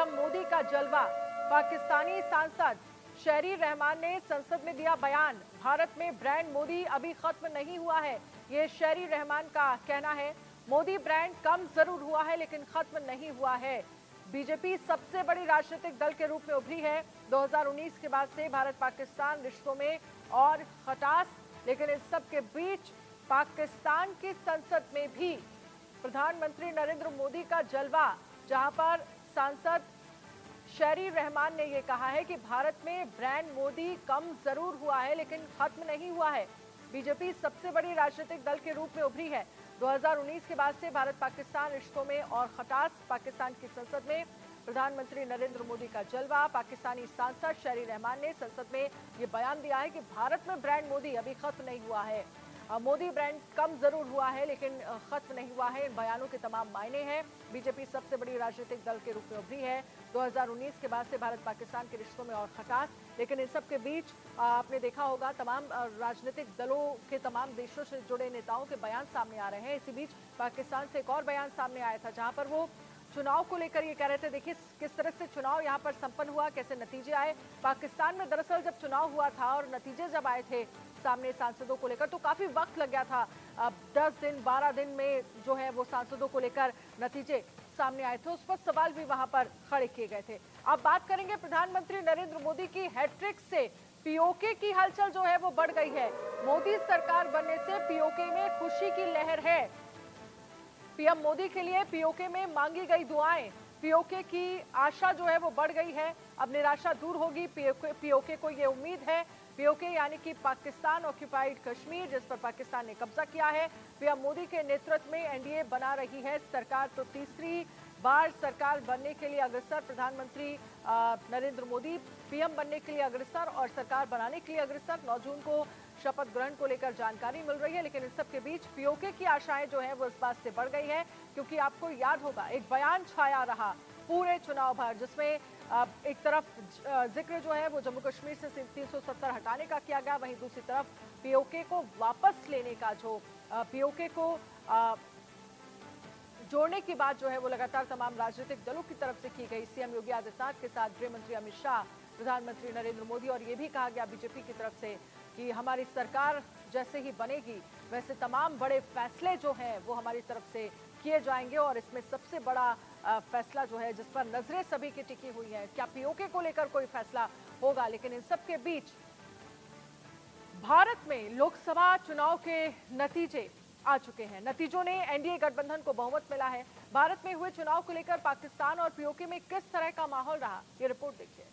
PM Modi का जलवा। पाकिस्तानी सांसद शहरी रहमान ने संसद में दिया बयान। भारत में ब्रांड मोदी अभी खत्म नहीं हुआ है, ये शहरी रहमान का कहना है। मोदी ब्रांड कम जरूर हुआ है लेकिन खत्म नहीं हुआ है। बीजेपी सबसे बड़ी राजनीतिक दल के रूप में उभरी है। 2019 के बाद से भारत पाकिस्तान रिश्तों में और खटास, लेकिन इस सब के बीच पाकिस्तान की संसद में भी प्रधानमंत्री नरेंद्र मोदी का जलवा, जहां पर सांसद शहरी रहमान ने यह कहा है कि भारत में ब्रांड मोदी कम जरूर हुआ है लेकिन खत्म नहीं हुआ है। बीजेपी सबसे बड़ी राजनीतिक दल के रूप में उभरी है। 2019 के बाद से भारत पाकिस्तान रिश्तों में और खटास, पाकिस्तान की संसद में प्रधानमंत्री नरेंद्र मोदी का जलवा। पाकिस्तानी सांसद शहरी रहमान ने संसद में ये बयान दिया है कि भारत में ब्रांड मोदी अभी खत्म नहीं हुआ है। मोदी ब्रांड कम जरूर हुआ है लेकिन खत्म नहीं हुआ है। इन बयानों के तमाम मायने हैं। बीजेपी सबसे बड़ी राजनीतिक दल के रूप में उभरी है। 2019 के बाद से भारत पाकिस्तान के रिश्तों में और खटास, लेकिन इन सब के बीच आपने देखा होगा तमाम राजनीतिक दलों के तमाम देशों से जुड़े नेताओं के बयान सामने आ रहे हैं। इसी बीच पाकिस्तान से एक और बयान सामने आया था, जहां पर वो चुनाव को लेकर ये कह रहे थे, देखिए किस तरह से चुनाव यहाँ पर संपन्न हुआ, कैसे नतीजे आए। पाकिस्तान में दरअसल जब चुनाव हुआ था और नतीजे जब आए थे सामने सांसदों को लेकर, तो काफी वक्त लग गया था। 10 दिन 12 दिन में जो है वो सांसदों को लेकर नतीजे सामने आए थे, उस पर सवाल भी वहां पर खड़े किए गए थे। अब बात करेंगे प्रधानमंत्री नरेंद्र मोदी की हैट्रिक से। पीओके की हलचल जो है वो बढ़ गई है। मोदी सरकार बनने से पीओके में खुशी की लहर है। पीएम मोदी के लिए पीओके में मांगी गई दुआएं, पीओके की आशा जो है वो बढ़ गई है। अब निराशा दूर होगी। पीओके को ये उम्मीद है, पीओके यानी कि पाकिस्तान ऑक्यूपाइड कश्मीर, जिस पर पाकिस्तान ने कब्जा किया है। पीएम मोदी के नेतृत्व में एनडीए बना रही है सरकार, तो तीसरी बार सरकार बनने के लिए अग्रसर प्रधानमंत्री नरेंद्र मोदी पीएम बनने के लिए अग्रसर और सरकार बनाने के लिए अग्रसर। 9 जून को शपथ ग्रहण को लेकर जानकारी मिल रही है, लेकिन इस सब के बीच पीओके की आशाएं जो है वो इस बात से बढ़ गई है, क्योंकि आपको याद होगा एक बयान छाया रहा पूरे चुनाव भर, जिसमें एक तरफ जिक्र जो है वो जम्मू कश्मीर से 370 हटाने का किया गया, वहीं दूसरी तरफ पीओके को वापस लेने का, जो पीओके को जोड़ने की बात जो है वो लगातार तमाम राजनीतिक दलों की तरफ से की गई। सीएम योगी आदित्यनाथ के साथ गृह मंत्री अमित शाह, प्रधानमंत्री नरेंद्र मोदी, और ये भी कहा गया बीजेपी की तरफ से कि हमारी सरकार जैसे ही बनेगी वैसे तमाम बड़े फैसले जो हैं वो हमारी तरफ से किए जाएंगे। और इसमें सबसे बड़ा फैसला जो है जिस पर नजरें सभी की टिकी हुई है, क्या पीओके को लेकर कोई फैसला होगा। लेकिन इन सब के बीच भारत में लोकसभा चुनाव के नतीजे आ चुके हैं। नतीजों ने एनडीए गठबंधन को बहुमत मिला है। भारत में हुए चुनाव को लेकर पाकिस्तान और पीओके में किस तरह का माहौल रहा, ये रिपोर्ट देखिए।